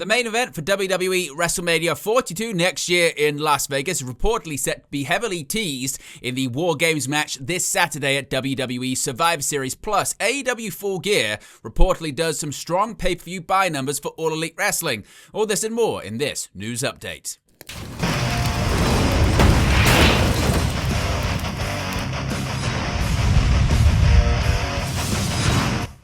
The main event for WWE WrestleMania 42 next year in Las Vegas is reportedly set to be heavily teased in the War Games match this Saturday at WWE Survivor Series. Plus, AEW Full Gear reportedly does some strong pay-per-view buy numbers for All Elite Wrestling. All this and more in this news update.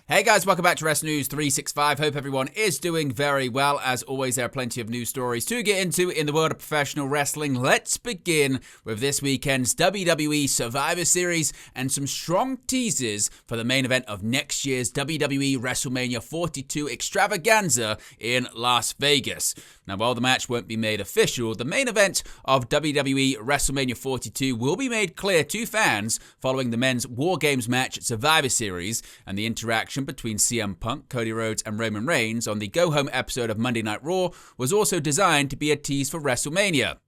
Hey guys, welcome back to Wrestling News 365. Hope everyone is doing very well. As always, there are plenty of news stories to get into in the world of professional wrestling. Let's begin with this weekend's WWE Survivor Series and some strong teasers for the main event of next year's WWE WrestleMania 42 extravaganza in Las Vegas. Now, while the match won't be made official, the main event of WWE WrestleMania 42 will be made clear to fans following the men's War Games match at Survivor Series and the interaction between CM Punk, Cody Rhodes and Roman Reigns on the Go Home episode of Monday Night Raw was also designed to be a tease for WrestleMania.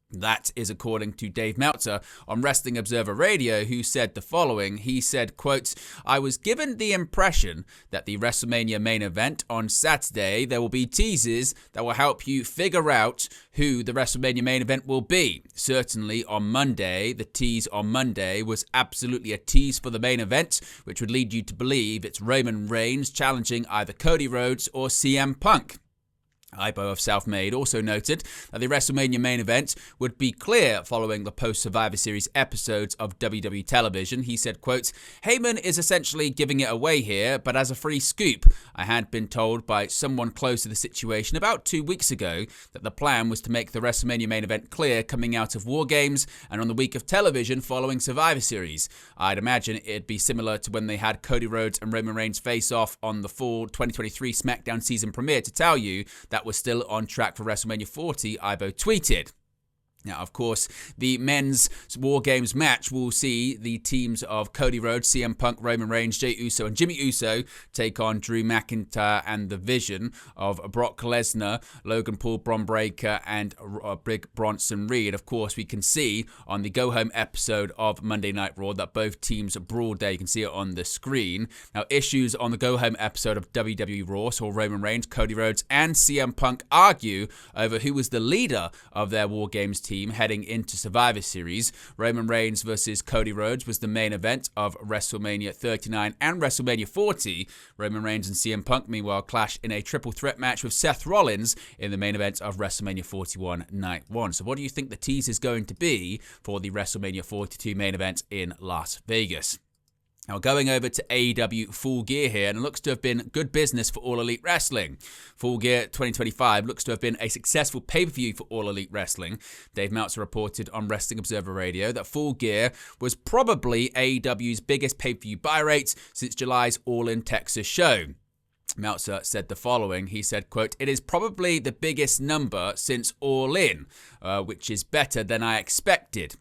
That is according to Dave Meltzer on Wrestling Observer Radio, who said the following. He said, quote, "I was given the impression that the WrestleMania main event on Saturday, there will be teasers that will help you figure out who the WrestleMania main event will be. Certainly on Monday, the tease on Monday was absolutely a tease for the main event, which would lead you to believe it's Roman Reigns challenging either Cody Rhodes or CM Punk." Ibo of Self-Made also noted that the WrestleMania main event would be clear following the post-Survivor Series episodes of WWE television. He said, quote, "Heyman is essentially giving it away here, but as a free scoop, I had been told by someone close to the situation about 2 weeks ago that the plan was to make the WrestleMania main event clear coming out of War Games and on the week of television following Survivor Series. I'd imagine it'd be similar to when they had Cody Rhodes and Roman Reigns face off on the fall 2023 SmackDown season premiere to tell you that was still on track for WrestleMania 40, Ibo tweeted. Now, of course, the men's War Games match will see the teams of Cody Rhodes, CM Punk, Roman Reigns, Jey Uso, and Jimmy Uso take on Drew McIntyre and the Vision of Brock Lesnar, Logan Paul, Bron Breakker, and Big Bronson Reed. Of course, we can see on the Go Home episode of Monday Night Raw that both teams brawled there. You can see it on the screen. Now, issues on the Go Home episode of WWE Raw saw Roman Reigns, Cody Rhodes, and CM Punk argue over who was the leader of their War Games team heading into Survivor Series. Roman Reigns versus Cody Rhodes was the main event of WrestleMania 39 and WrestleMania 40. Roman Reigns and CM Punk, meanwhile, clash in a triple threat match with Seth Rollins in the main event of WrestleMania 41 Night 1. So what do you think the tease is going to be for the WrestleMania 42 main event in Las Vegas? Now, going over to AEW Full Gear here, and it looks to have been good business for All Elite Wrestling. Full Gear 2025 looks to have been a successful pay-per-view for All Elite Wrestling. Dave Meltzer reported on Wrestling Observer Radio that Full Gear was probably AEW's biggest pay-per-view buy rate since July's All In Texas show. Meltzer said the following. He said, quote, "It is probably the biggest number since All In, which is better than I expected."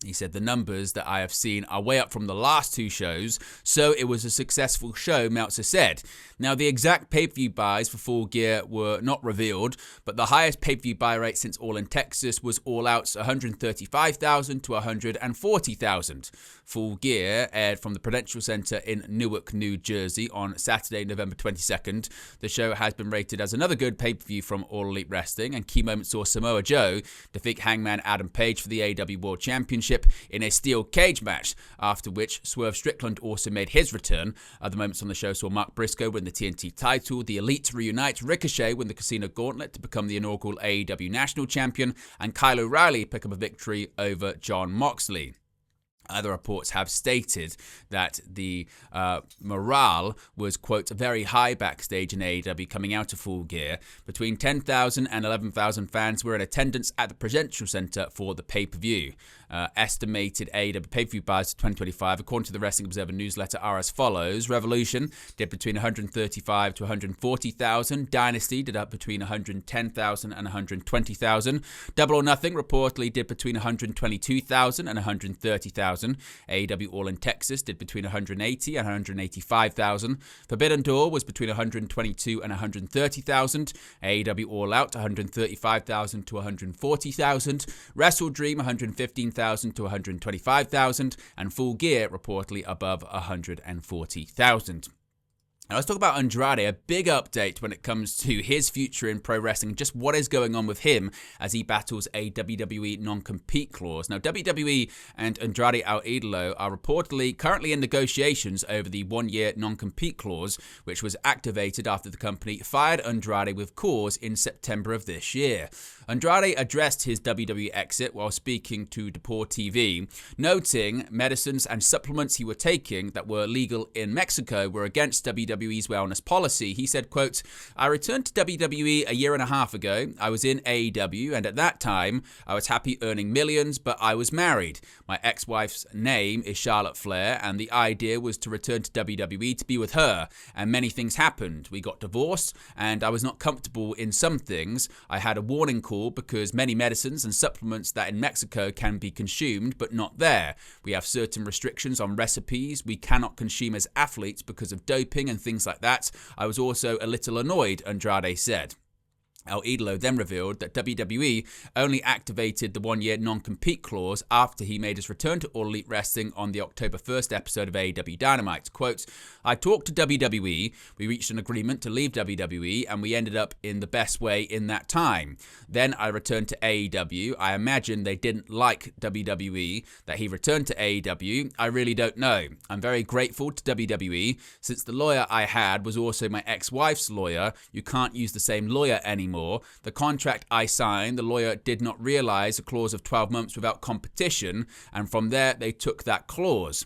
He said, "The numbers that I have seen are way up from the last two shows, so it was a successful show," Meltzer said. Now, the exact pay-per-view buys for Full Gear were not revealed, but the highest pay-per-view buy rate since All In Texas was All Out's 135,000 to 140,000. Full Gear aired from the Prudential Center in Newark, New Jersey on Saturday, November 22nd. The show has been rated as another good pay-per-view from All Elite Wrestling, and key moments saw Samoa Joe defeat Hangman Adam Page for the AEW World Championship in a steel cage match, after which Swerve Strickland also made his return. Other moments on the show saw Mark Briscoe win the TNT title, the Elite reunite, Ricochet win the Casino Gauntlet to become the inaugural AEW National Champion, and Kyle O'Reilly pick up a victory over Jon Moxley. Other reports have stated that the morale was, quote, very high backstage in AEW coming out of Full Gear. Between 10,000 and 11,000 fans were in attendance at the Prudential Center for the pay-per-view. Estimated AEW pay-per-view buys for 2025, according to the Wrestling Observer newsletter, are as follows. Revolution did between 135 to 140,000. Dynasty did up between 110,000 and 120,000. Double or Nothing reportedly did between 122,000 and 130,000. AEW All In Texas did between 180 and 185,000. Forbidden Door was between 122 and 130,000. AEW All Out 135,000 to 140,000. Wrestle Dream 115,000 to 125,000, and Full Gear reportedly above 140,000. Now let's talk about Andrade, a big update when it comes to his future in pro wrestling, just what is going on with him as he battles a WWE non-compete clause. Now, WWE and Andrade El Idolo are reportedly currently in negotiations over the one-year non-compete clause, which was activated after the company fired Andrade with cause in September of this year. Andrade addressed his WWE exit while speaking to Deport TV, noting medicines and supplements he were taking that were legal in Mexico were against WWE's wellness policy. He said, quote, "I returned to WWE a year and a half ago. I was in AEW, and at that time, I was happy earning millions, but I was married. My ex-wife's name is Charlotte Flair, and the idea was to return to WWE to be with her, and many things happened. We got divorced, and I was not comfortable in some things. I had a warning call because many medicines and supplements that in Mexico can be consumed, but not there. We have certain restrictions on recipes we cannot consume as athletes because of doping and things like that. I was also a little annoyed," Andrade said. El Idolo then revealed that WWE only activated the one-year non-compete clause after he made his return to All Elite Wrestling on the October 1st episode of AEW Dynamite. Quote, "I talked to WWE, we reached an agreement to leave WWE, and we ended up in the best way in that time. Then I returned to AEW. I imagine they didn't like WWE, that he returned to AEW. I really don't know. I'm very grateful to WWE. Since the lawyer I had was also my ex-wife's lawyer, you can't use the same lawyer anymore. The contract I signed, the lawyer did not realize a clause of 12 months without competition, and from there they took that clause.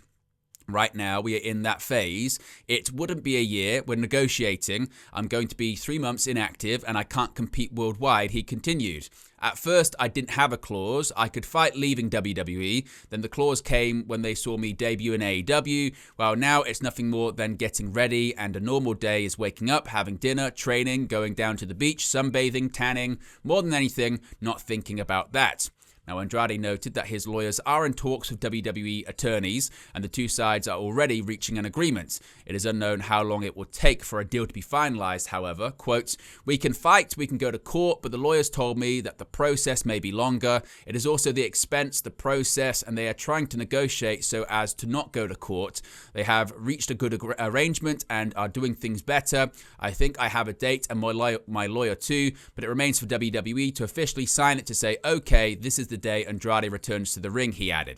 Right now, we are in that phase. It wouldn't be a year. We're negotiating. I'm going to be 3 months inactive, and I can't compete worldwide," he continued. "At first, I didn't have a clause. I could fight leaving WWE. Then the clause came when they saw me debut in AEW. Well, now it's nothing more than getting ready, and a normal day is waking up, having dinner, training, going down to the beach, sunbathing, tanning. More than anything, not thinking about that." Now, Andrade noted that his lawyers are in talks with WWE attorneys, and the two sides are already reaching an agreement. It is unknown how long it will take for a deal to be finalized, however. Quote, "We can fight, we can go to court, but the lawyers told me that the process may be longer. It is also the expense, the process, and they are trying to negotiate so as to not go to court. They have reached a good arrangement and are doing things better. I think I have a date and my lawyer too, but it remains for WWE to officially sign it to say, okay, this is the day Andrade returns to the ring," he added.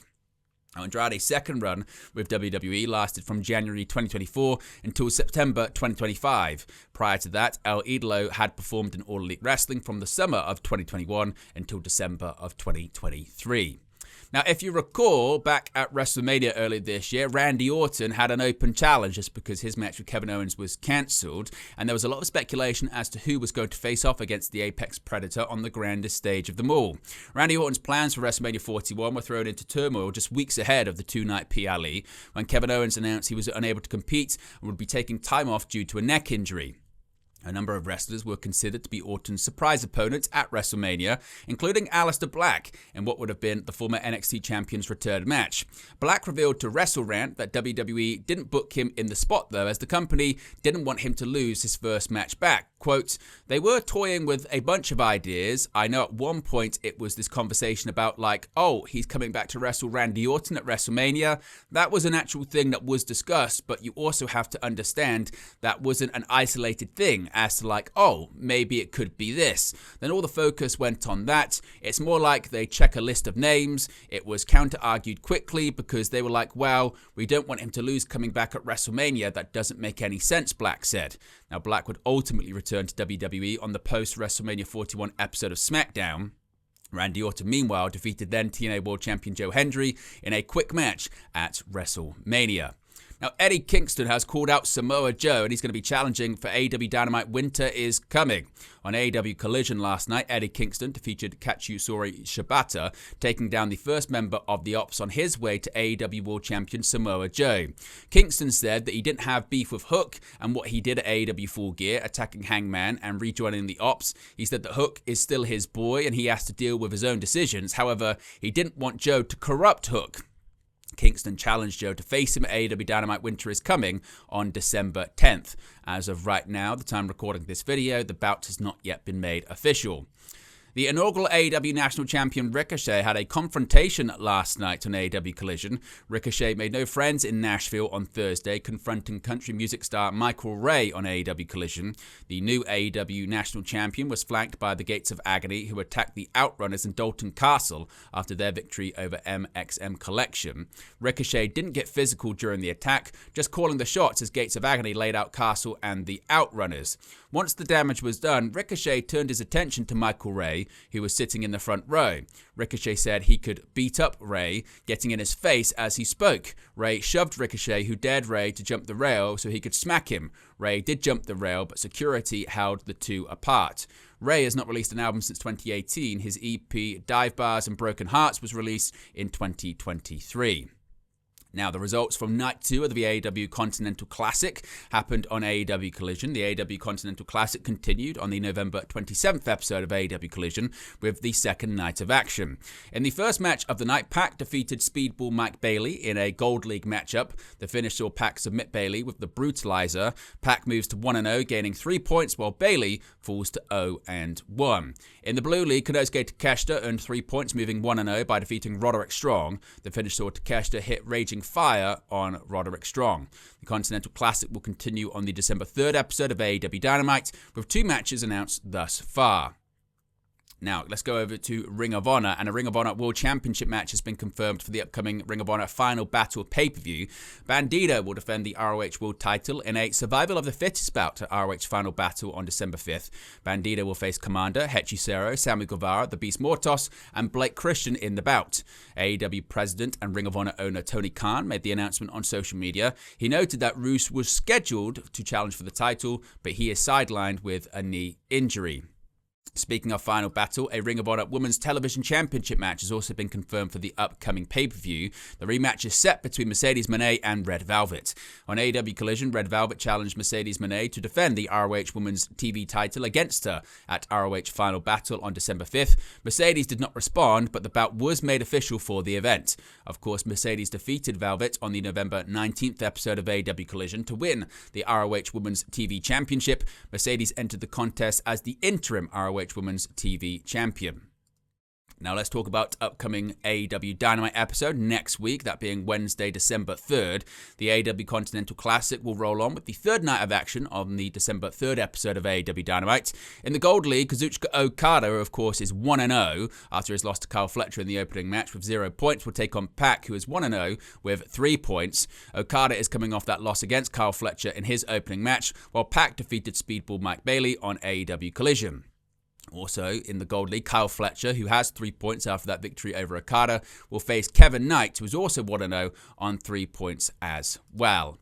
Now, Andrade's second run with WWE lasted from January 2024 until September 2025. Prior to that, El Idolo had performed in All Elite Wrestling from the summer of 2021 until December of 2023. Now, if you recall, back at WrestleMania earlier this year, Randy Orton had an open challenge just because his match with Kevin Owens was cancelled, and there was a lot of speculation as to who was going to face off against the Apex Predator on the grandest stage of them all. Randy Orton's plans for WrestleMania 41 were thrown into turmoil just weeks ahead of the two-night PLE when Kevin Owens announced he was unable to compete and would be taking time off due to a neck injury. A number of wrestlers were considered to be Orton's surprise opponents at WrestleMania, including Aleister Black in what would have been the former NXT champion's return match. Black revealed to WrestleRant that WWE didn't book him in the spot though, as the company didn't want him to lose his first match back. Quote, "They were toying with a bunch of ideas. I know at one point it was this conversation about like, oh, he's coming back to wrestle Randy Orton at WrestleMania. That was an actual thing that was discussed, but you also have to understand that wasn't an isolated thing as to like, oh, maybe it could be this. Then all the focus went on that. It's more like they check a list of names. It was counter-argued quickly because they were like, well, we don't want him to lose coming back at WrestleMania. That doesn't make any sense," Black said. Now, Black would ultimately return to WWE on the post-WrestleMania 41 episode of SmackDown. Randy Orton, meanwhile, defeated then TNA World Champion Joe Hendry in a quick match at WrestleMania. Now, Eddie Kingston has called out Samoa Joe, and he's going to be challenging for AEW Dynamite Winter is Coming. On AEW Collision last night, Eddie Kingston defeated Katsuyori Shibata, taking down the first member of the Ops on his way to AEW World Champion Samoa Joe. Kingston said that he didn't have beef with Hook and what he did at AEW Full Gear, attacking Hangman and rejoining the Ops. He said that Hook is still his boy and he has to deal with his own decisions. However, he didn't want Joe to corrupt Hook. Kingston challenged Joe to face him at AEW Dynamite Winter is Coming on December 10th. As of right now, the time recording this video, the bout has not yet been made official. The inaugural AEW National Champion Ricochet had a confrontation last night on AEW Collision. Ricochet made no friends in Nashville on Thursday, confronting country music star Michael Ray on AEW Collision. The new AEW National Champion was flanked by the Gates of Agony, who attacked the Outrunners in Dalton Castle after their victory over MXM Collection. Ricochet didn't get physical during the attack, just calling the shots as Gates of Agony laid out Castle and the Outrunners. Once the damage was done, Ricochet turned his attention to Michael Ray, who was sitting in the front row. Ricochet said he could beat up Ray, getting in his face as he spoke. Ray shoved Ricochet, who dared Ray to jump the rail so he could smack him. Ray did jump the rail, but security held the two apart. Ray has not released an album since 2018. His EP, Dive Bars and Broken Hearts, was released in 2023. Now, the results from Night 2 of the AEW Continental Classic happened on AEW Collision. The AEW Continental Classic continued on the November 27th episode of AEW Collision with the second night of action. In the first match of the night, Pac defeated Speedball Mike Bailey in a Gold League matchup. The finish saw Pac submit Bailey with the Brutalizer. Pac moves to 1-0, gaining 3 points, while Bailey falls to 0-1. In the Blue League, Konosuke Takeshita earned 3 points, moving 1-0 by defeating Roderick Strong. The finish saw Takeshita hit Raging Fire on Roderick Strong. The Continental Classic will continue on the December 3rd episode of AEW Dynamite, with 2 matches announced thus far. Now, let's go over to Ring of Honor, and a Ring of Honor World Championship match has been confirmed for the upcoming Ring of Honor Final Battle pay-per-view. Bandito will defend the ROH World title in a Survival of the Fittest bout at ROH Final Battle on December 5th. Bandito will face Commander, Hechicero, Sammy Guevara, The Beast Mortos, and Blake Christian in the bout. AEW President and Ring of Honor owner Tony Khan made the announcement on social media. He noted that Roos was scheduled to challenge for the title, but he is sidelined with a knee injury. Speaking of Final Battle, a Ring of Honor Women's Television Championship match has also been confirmed for the upcoming pay-per-view. The rematch is set between Mercedes Moné and Red Velvet. On AEW Collision, Red Velvet challenged Mercedes Moné to defend the ROH Women's TV title against her at ROH Final Battle on December 5th. Mercedes did not respond, but the bout was made official for the event. Of course, Mercedes defeated Velvet on the November 19th episode of AEW Collision to win the ROH Women's TV Championship. Mercedes entered the contest as the interim ROH Women's TV Champion. Now let's talk about upcoming AEW Dynamite episode next week, that being Wednesday, December 3rd. The AEW Continental Classic will roll on with the third night of action on the December 3rd episode of AEW Dynamite. In the Gold League, Kazuchika Okada, of course, is 1-0 after his loss to Kyle Fletcher in the opening match with 0 points. Will take on Pac, who is 1-0 with 3 points. Okada is coming off that loss against Kyle Fletcher in his opening match, while Pac defeated Speedball Mike Bailey on AEW Collision. Also, in the Gold League, Kyle Fletcher, who has 3 points after that victory over Okada, will face Kevin Knight, who is also 1-0 on 3 points as well.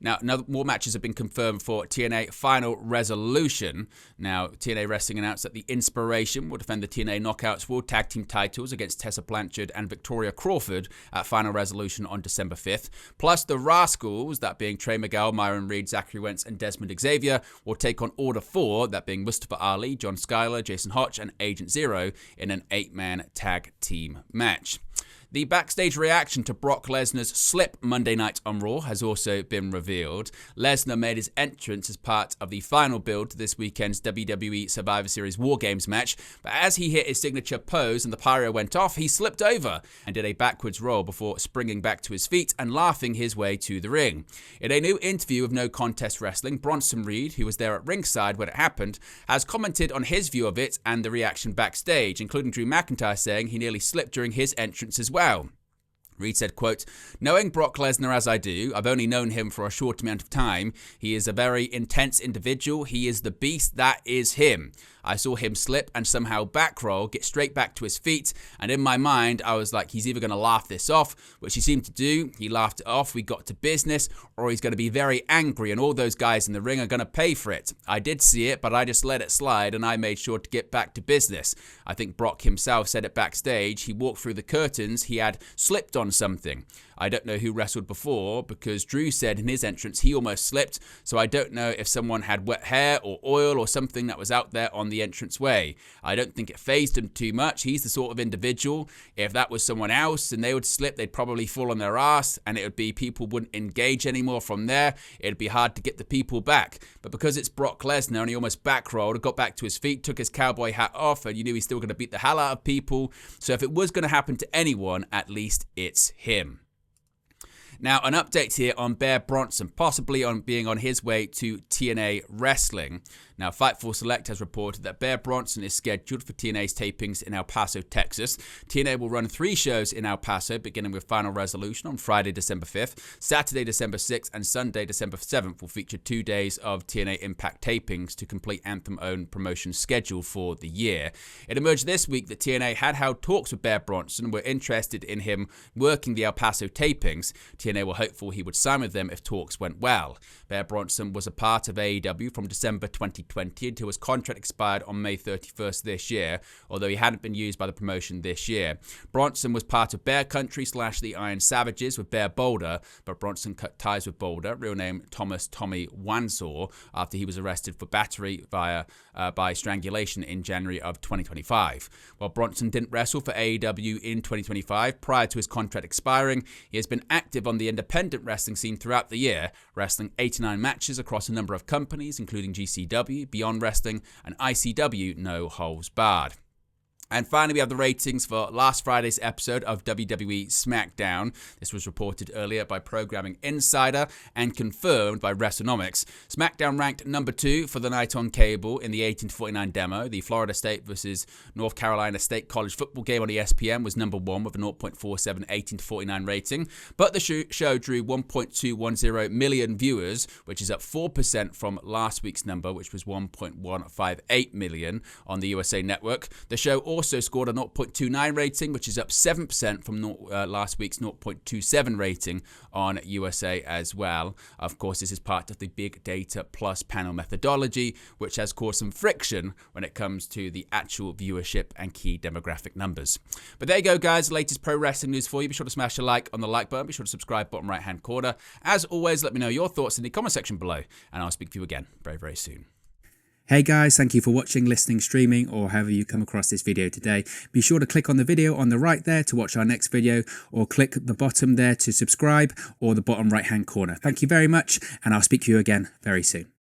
Now, more matches have been confirmed for TNA Final Resolution. Now, TNA Wrestling announced that the Inspiration will defend the TNA Knockouts World Tag Team titles against Tessa Blanchard and Victoria Crawford at Final Resolution on December 5th. Plus, the Rascals, that being Trey Miguel, Myron Reed, Zachary Wentz, and Desmond Xavier, will take on Order 4, that being Mustafa Ali, John Schuyler, Jason Hotch, and Agent Zero in an 8-man tag team match. The backstage reaction to Brock Lesnar's slip Monday night on Raw has also been revealed. Lesnar made his entrance as part of the final build to this weekend's WWE Survivor Series War Games match, but as he hit his signature pose and the pyro went off, he slipped over and did a backwards roll before springing back to his feet and laughing his way to the ring. In a new interview with No Contest Wrestling, Bronson Reed, who was there at ringside when it happened, has commented on his view of it and the reaction backstage, including Drew McIntyre saying he nearly slipped during his entrance as well. Reed said, quote, "Knowing Brock Lesnar as I do, I've only known him for a short amount of time. He is a very intense individual. He is the beast that is him. I saw him slip and somehow back roll, get straight back to his feet, and in my mind, I was like, he's either going to laugh this off, which he seemed to do. He laughed it off, we got to business, or he's going to be very angry, and all those guys in the ring are going to pay for it. I did see it, but I just let it slide, and I made sure to get back to business. I think Brock himself said it backstage. He walked through the curtains. He had slipped on something. I don't know who wrestled before, because Drew said in his entrance he almost slipped, so I don't know if someone had wet hair or oil or something that was out there on the entranceway. I don't think it fazed him too much. He's the sort of individual, if that was someone else and they would slip, they'd probably fall on their ass, and it would be people wouldn't engage anymore from there. It'd be hard to get the people back. But because it's Brock Lesnar and he almost backrolled, got back to his feet, took his cowboy hat off, and you knew he's still going to beat the hell out of people. So if it was going to happen to anyone, at least it's him. Now, an update here on Bear Bronson, possibly on being on his way to TNA Wrestling. Now, Fightful Select has reported that Bear Bronson is scheduled for TNA's tapings in El Paso, Texas. TNA will run 3 shows in El Paso, beginning with Final Resolution on Friday, December 5th. Saturday, December 6th, and Sunday, December 7th will feature 2 days of TNA Impact tapings to complete Anthem-owned promotion schedule for the year. It emerged this week that TNA had held talks with Bear Bronson and were interested in him working the El Paso tapings. TNA were hopeful he would sign with them if talks went well. Bear Bronson was a part of AEW from December 2020 until his contract expired on May 31st this year, although he hadn't been used by the promotion this year. Bronson was part of Bear Country / the Iron Savages with Bear Boulder, but Bronson cut ties with Boulder, real name Thomas Tommy Wanzor, after he was arrested for battery by strangulation in January of 2025. While Bronson didn't wrestle for AEW in 2025 prior to his contract expiring, he has been active on the independent wrestling scene throughout the year, wrestling 89 matches across a number of companies, including GCW, Beyond Wrestling, and ICW No Holds Barred. And finally, we have the ratings for last Friday's episode of WWE SmackDown. This was reported earlier by Programming Insider and confirmed by WrestleNomics. SmackDown ranked number 2 for the night on cable in the 18-49 demo. The Florida State versus North Carolina State college football game on ESPN was number 1 with a 0.47 18-49 rating. But the show drew 1.210 million viewers, which is up 4% from last week's number, which was 1.158 million on the USA Network. The show also scored a 0.29 rating, which is up 7% from last week's 0.27 rating on USA as well. Of course, this is part of the Big Data Plus panel methodology, which has caused some friction when it comes to the actual viewership and key demographic numbers. But there you go, guys. Latest pro wrestling news for you. Be sure to smash a like on the like button. Be sure to subscribe, bottom right-hand corner. As always, let me know your thoughts in the comment section below, and I'll speak to you again very, very soon. Hey guys, thank you for watching, listening, streaming, or however you come across this video today. Be sure to click on the video on the right there to watch our next video, or click the bottom there to subscribe, or the bottom right hand corner. Thank you very much, and I'll speak to you again very soon.